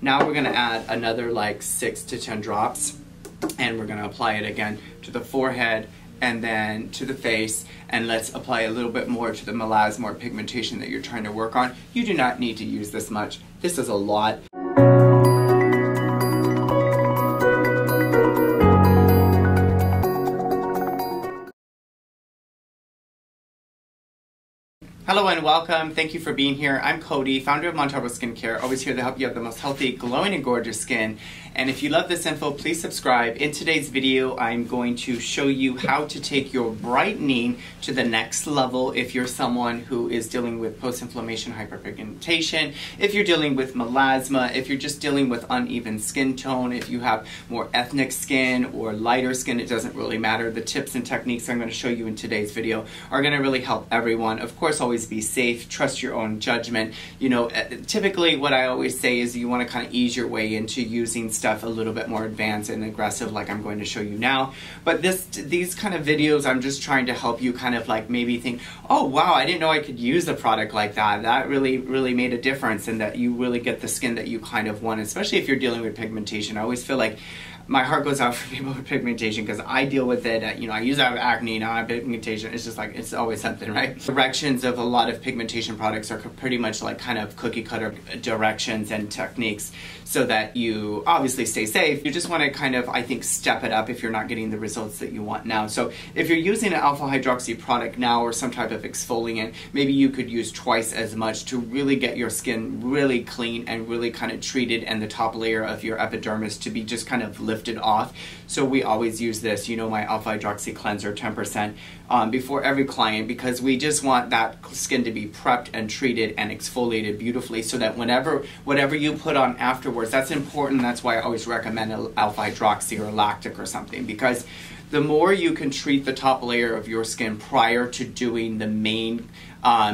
Now we're gonna add another like 6 to 10 drops, and we're gonna apply it again to the forehead and then to the face, and let's apply a little bit more to the melasma or pigmentation that you're trying to work on. You do not need to use this much. This is a lot. Hello and welcome. Thank you for being here. I'm Cody, founder of Montarbo Skincare, always here to help you have the most healthy, glowing, and gorgeous skin. And if you love this info, please subscribe. In today's video, I'm going to show you how to take your brightening to the next level if you're someone who is dealing with post-inflammation hyperpigmentation, if you're dealing with melasma, if you're just dealing with uneven skin tone, if you have more ethnic skin or lighter skin, it doesn't really matter. The tips and techniques I'm going to show you in today's video are going to really help everyone. Of course, always be safe, trust your own judgment. You know, typically what I always say is you want to kind of ease your way into using stuff a little bit more advanced and aggressive like I'm going to show you now. But these kind of videos, I'm just trying to help you kind of like maybe think, oh wow, I didn't know I could use a product like that. That really made a difference, and that you really get the skin that you kind of want, especially if you're dealing with pigmentation. I always feel like my heart goes out for people with pigmentation because I deal with it. You know, I used to have acne, now I have pigmentation. It's just like, it's always something, right? Directions of a lot of pigmentation products are pretty much like kind of cookie cutter directions and techniques so that you obviously stay safe. You just want to kind of, I think, step it up if you're not getting the results that you want now. So if you're using an alpha hydroxy product now or some type of exfoliant, maybe you could use twice as much to really get your skin really clean and really kind of treated, and the top layer of your epidermis to be just kind of lifted off. So we always use this, you know, my alpha hydroxy cleanser 10% before every client, because we just want that skin to be prepped and treated and exfoliated beautifully, so that whatever you put on afterwards, that's important. That's why I always recommend alpha hydroxy or lactic or something, because the more you can treat the top layer of your skin prior to doing the main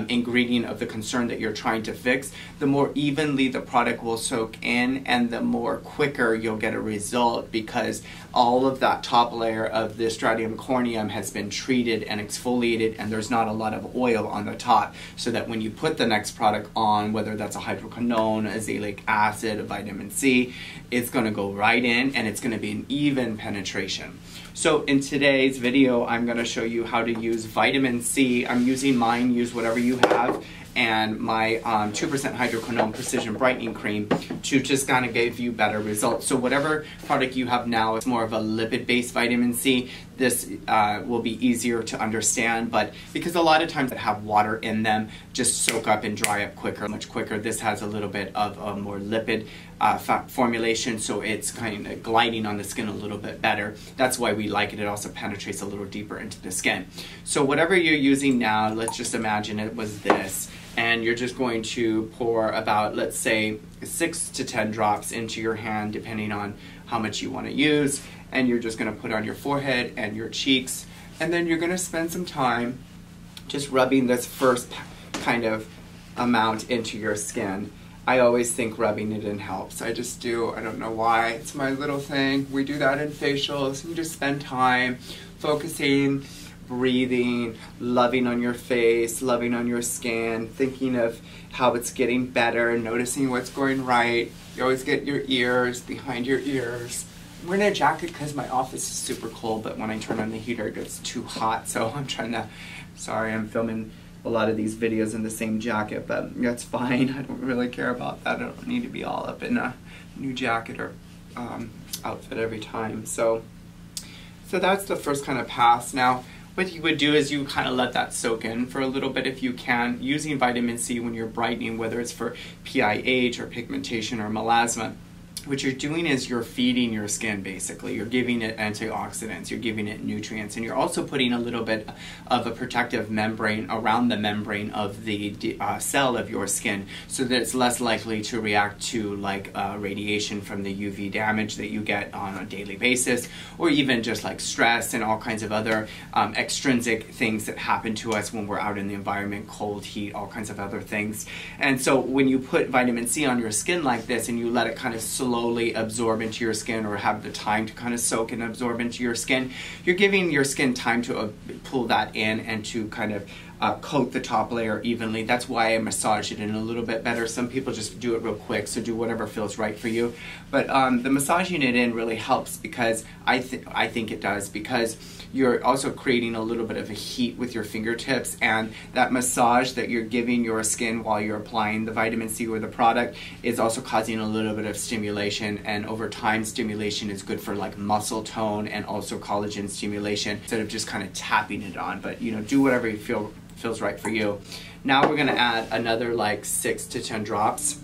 ingredient of the concern that you're trying to fix, the more evenly the product will soak in, and the more quicker you'll get a result, because all of that top layer of the stratum corneum has been treated and exfoliated, and there's not a lot of oil on the top, so that when you put the next product on, whether that's a hydroquinone, azelaic acid, a vitamin C, it's going to go right in, and it's going to be an even penetration. So in today's video, I'm going to show you how to use vitamin C. I'm using mine, use whatever you have, and my 2% hydroquinone precision brightening cream to just kind of give you better results. So whatever product you have now is more of a lipid-based vitamin C. This will be easier to understand, but because a lot of times that have water in them just soak up and dry up quicker, much quicker. This has a little bit of a more lipid formulation, so it's kind of gliding on the skin a little bit better. That's why we like it. It also penetrates a little deeper into the skin. So whatever you're using now, let's just imagine it was this, and you're just going to pour about, let's say, 6 to 10 drops into your hand, depending on how much you want to use, and you're just going to put on your forehead and your cheeks, and then you're going to spend some time just rubbing this first kind of amount into your skin. I always think rubbing it in helps. I just do. I don't know why. It's my little thing. We do that in facials. You just spend time focusing, breathing, loving on your face, loving on your skin, thinking of how it's getting better, noticing what's going right. You always get your ears, behind your ears. I'm wearing a jacket because my office is super cold, but when I turn on the heater it gets too hot, so I'm trying to, sorry, I'm filming a lot of these videos in the same jacket, but that's fine. I don't really care about that. I don't need to be all up in a new jacket or outfit every time. So that's the first kind of pass. Now, what you would do is you kind of let that soak in for a little bit if you can, using vitamin C when you're brightening, whether it's for PIH or pigmentation or melasma. What you're doing is you're feeding your skin, basically. You're giving it antioxidants, you're giving it nutrients, and you're also putting a little bit of a protective membrane around the membrane of the cell of your skin, so that it's less likely to react to like radiation from the UV damage that you get on a daily basis, or even just like stress and all kinds of other extrinsic things that happen to us when we're out in the environment, cold, heat, all kinds of other things. And so when you put vitamin C on your skin like this and you let it kind of slowly absorb into your skin, or have the time to kind of soak and absorb into your skin, you're giving your skin time to pull that in and to kind of coat the top layer evenly. That's why I massage it in a little bit better. Some people just do it real quick, so do whatever feels right for you. But the massaging it in really helps, because I think it does, because you're also creating a little bit of a heat with your fingertips, and that massage that you're giving your skin while you're applying the vitamin C or the product is also causing a little bit of stimulation, and over time stimulation is good for like muscle tone and also collagen stimulation, instead of just kind of tapping it on. But you know, do whatever you feels right for you. Now we're going to add another like 6 to 10 drops,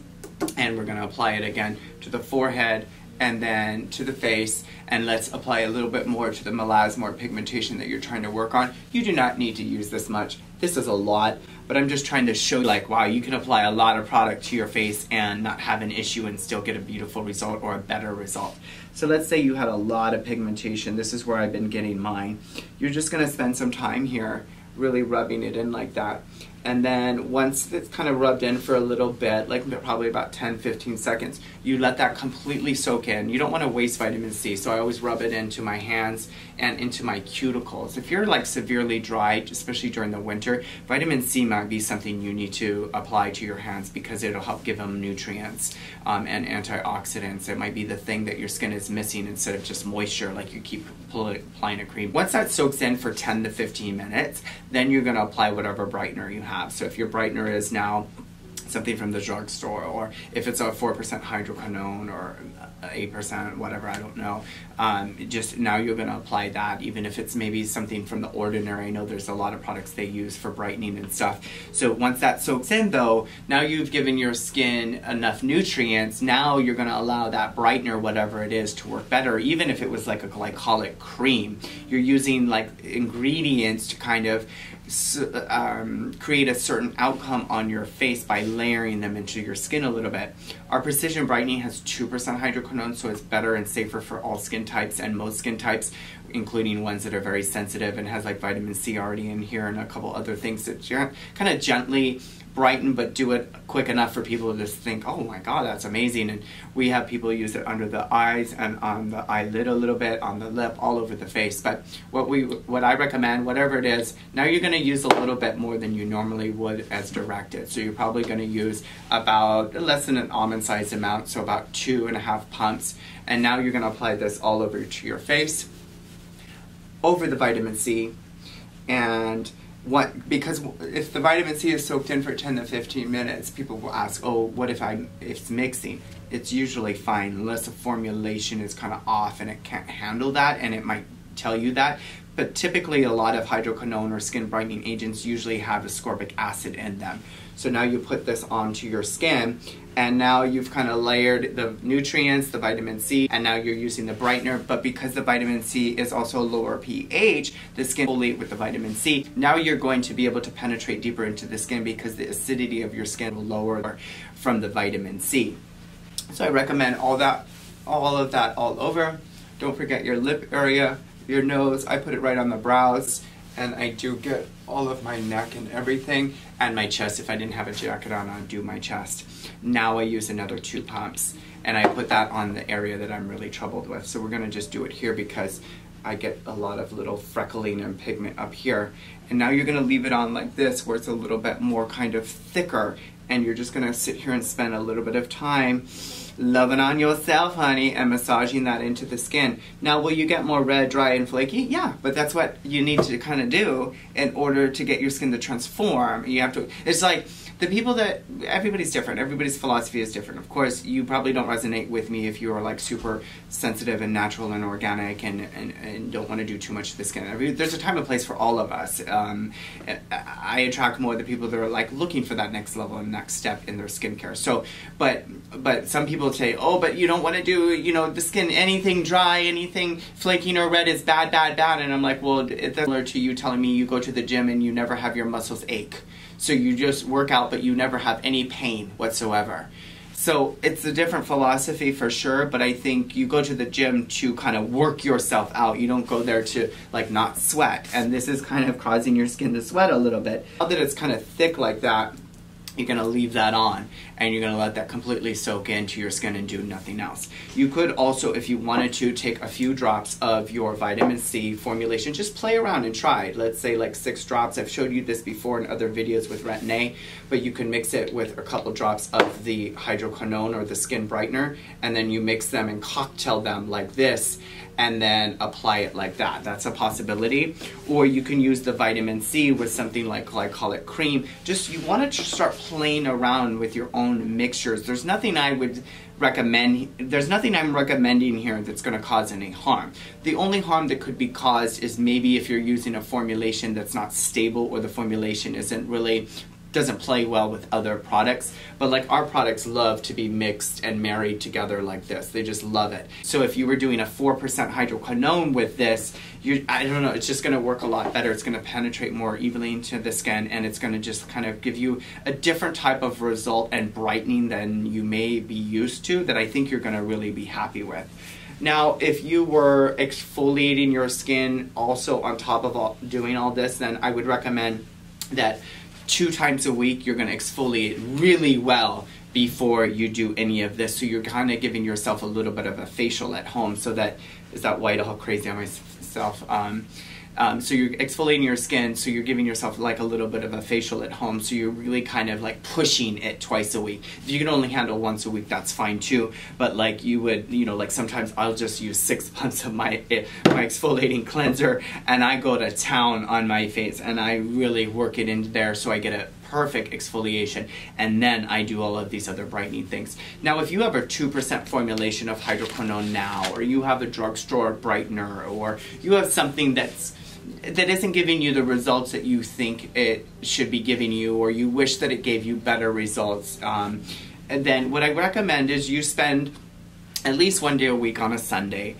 and we're going to apply it again to the forehead and then to the face, and let's apply a little bit more to the melasma or pigmentation that you're trying to work on. You do not need to use this much. This is a lot, but I'm just trying to show you, like, wow, you can apply a lot of product to your face and not have an issue and still get a beautiful result or a better result. So let's say you had a lot of pigmentation. This is where I've been getting mine. You're just going to spend some time here really rubbing it in like that. And then once it's kind of rubbed in for a little bit, like probably about 10-15 seconds, you let that completely soak in. You don't want to waste vitamin C, so I always rub it into my hands and into my cuticles. If you're like severely dry, especially during the winter, vitamin C might be something you need to apply to your hands, because it'll help give them nutrients and antioxidants. It might be the thing that your skin is missing instead of just moisture, like you keep applying a cream. Once that soaks in for 10 to 15 minutes, then you're going to apply whatever brightener you have. So if your brightener is now something from the drugstore, or if it's a 4% hydroquinone or 8%, whatever, I don't know, just now you're going to apply that, even if it's maybe something from the Ordinary. I know there's a lot of products they use for brightening and stuff. So once that soaks in though, now you've given your skin enough nutrients. Now you're going to allow that brightener, whatever it is, to work better. Even if it was like a glycolic cream, you're using like ingredients to kind of create a certain outcome on your face by layering them into your skin a little bit. Our Precision Brightening has 2% hydroquinone, so it's better and safer for all skin types and most skin types, including ones that are very sensitive, and has like vitamin C already in here and a couple other things that kind of gently brighten, but do it quick enough for people to just think, oh my god, that's amazing. And we have people use it under the eyes and on the eyelid a little bit, on the lip, all over the face. But what I recommend, whatever it is, now you're going to use a little bit more than you normally would as directed. So you're probably going to use about less than an almond sized amount, so about 2.5 pumps. And now you're going to apply this all over to your face, over the vitamin C. And because if the vitamin C is soaked in for 10 to 15 minutes, people will ask, oh, what if it's mixing? It's usually fine, unless the formulation is kind of off and it can't handle that, and it might tell you that. But typically a lot of hydroquinone or skin brightening agents usually have ascorbic acid in them. So now you put this onto your skin, and now you've kind of layered the nutrients, the vitamin C, and now you're using the brightener. But because the vitamin C is also lower pH, the skin will folate with the vitamin C. Now you're going to be able to penetrate deeper into the skin, because the acidity of your skin will lower from the vitamin C. So I recommend all of that all over. Don't forget your lip area, your nose. I put it right on the brows, and I do get all of my neck and everything, and my chest. If I didn't have a jacket on, I'd do my chest. Now I use another 2 pumps, and I put that on the area that I'm really troubled with. So we're gonna just do it here, because I get a lot of little freckling and pigment up here. And now you're gonna leave it on like this, where it's a little bit more kind of thicker, and you're just gonna sit here and spend a little bit of time loving on yourself, honey, and massaging that into the skin. Now, will you get more red, dry, and flaky? Yeah, but that's what you need to kind of do in order to get your skin to transform. You have to, it's like, the people that, everybody's different. Everybody's philosophy is different. Of course, you probably don't resonate with me if you are like super sensitive and natural and organic and don't want to do too much to the skin. There's a time and place for all of us. I attract more the people that are like looking for that next level and next step in their skincare. So, but some people say, oh, but you don't want to do, you know, the skin, anything dry, anything flaking or red is bad, bad, bad. And I'm like, well, it's similar to you telling me you go to the gym and you never have your muscles ache. So you just work out, but you never have any pain whatsoever. So it's a different philosophy for sure, but I think you go to the gym to kind of work yourself out. You don't go there to like not sweat. And this is kind of causing your skin to sweat a little bit. Now that it's kind of thick like that, you're going to leave that on and you're going to let that completely soak into your skin and do nothing else. You could also, if you wanted to, take a few drops of your vitamin C formulation. Just play around and try. Let's say like 6 drops. I've showed you this before in other videos with Retin-A, but you can mix it with a couple drops of the hydroquinone or the skin brightener, and then you mix them and cocktail them like this, and then apply it like that. That's a possibility. Or you can use the vitamin C with something like glycolic cream. Just, you want to start playing around with your own mixtures. There's nothing I would recommend, there's nothing I'm recommending here that's going to cause any harm. The only harm that could be caused is maybe if you're using a formulation that's not stable, or the formulation doesn't play well with other products. But like, our products love to be mixed and married together like this. They just love it. So if you were doing a 4% hydroquinone with this, I don't know, it's just going to work a lot better. It's going to penetrate more evenly into the skin, and it's going to just kind of give you a different type of result and brightening than you may be used to, that I think you're going to really be happy with. Now, if you were exfoliating your skin also on top of doing all this, then I would recommend that 2 times a week you're going to exfoliate really well before you do any of this. So you're kind of giving yourself a little bit of a facial at home, so that, is that white all crazy on myself? So you're exfoliating your skin, so you're giving yourself like a little bit of a facial at home, so you're really kind of like pushing it twice a week. If you can only handle once a week, that's fine too, but like you would, you know, like sometimes I'll just use 6 months of my exfoliating cleanser, and I go to town on my face, and I really work it into there so I get a perfect exfoliation, and then I do all of these other brightening things. Now, if you have a 2% formulation of hydroquinone now, or you have a drugstore brightener, or you have something that isn't giving you the results that you think it should be giving you, or you wish that it gave you better results, then what I recommend is you spend at least 1 day a week on a Sunday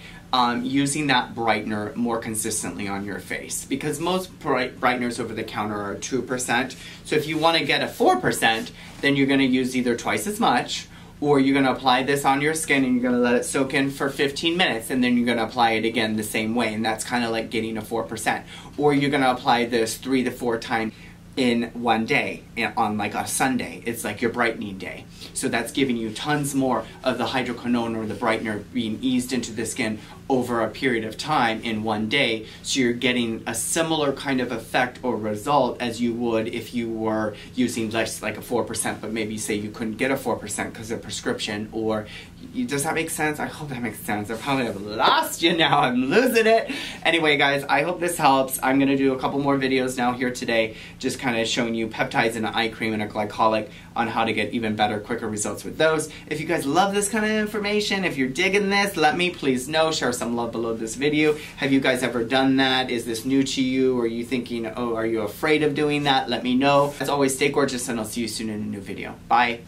using that brightener more consistently on your face, because most brighteners over the counter are 2%. So if you want to get a 4%, then you're going to use either twice as much, or you're going to apply this on your skin and you're going to let it soak in for 15 minutes, and then you're going to apply it again the same way, and that's kind of like getting a 4%. Or you're going to apply this 3 to 4 times in 1 day, on like a Sunday. It's like your brightening day. So that's giving you tons more of the hydroquinone or the brightener being eased into the skin over a period of time in 1 day. So you're getting a similar kind of effect or result as you would if you were using less, like a 4%, but maybe say you couldn't get a 4% because of prescription. Or, does that make sense? I hope that makes sense. I probably have lost you now. I'm losing it. Anyway, guys, I hope this helps. I'm going to do a couple more videos now here today, just kind of showing you peptides in an eye cream and a glycolic on how to get even better, quicker results with those. If you guys love this kind of information, if you're digging this, let me please know. Share some love below this video. Have you guys ever done that? Is this new to you? Or are you thinking, oh, are you afraid of doing that? Let me know. As always, stay gorgeous, and I'll see you soon in a new video. Bye.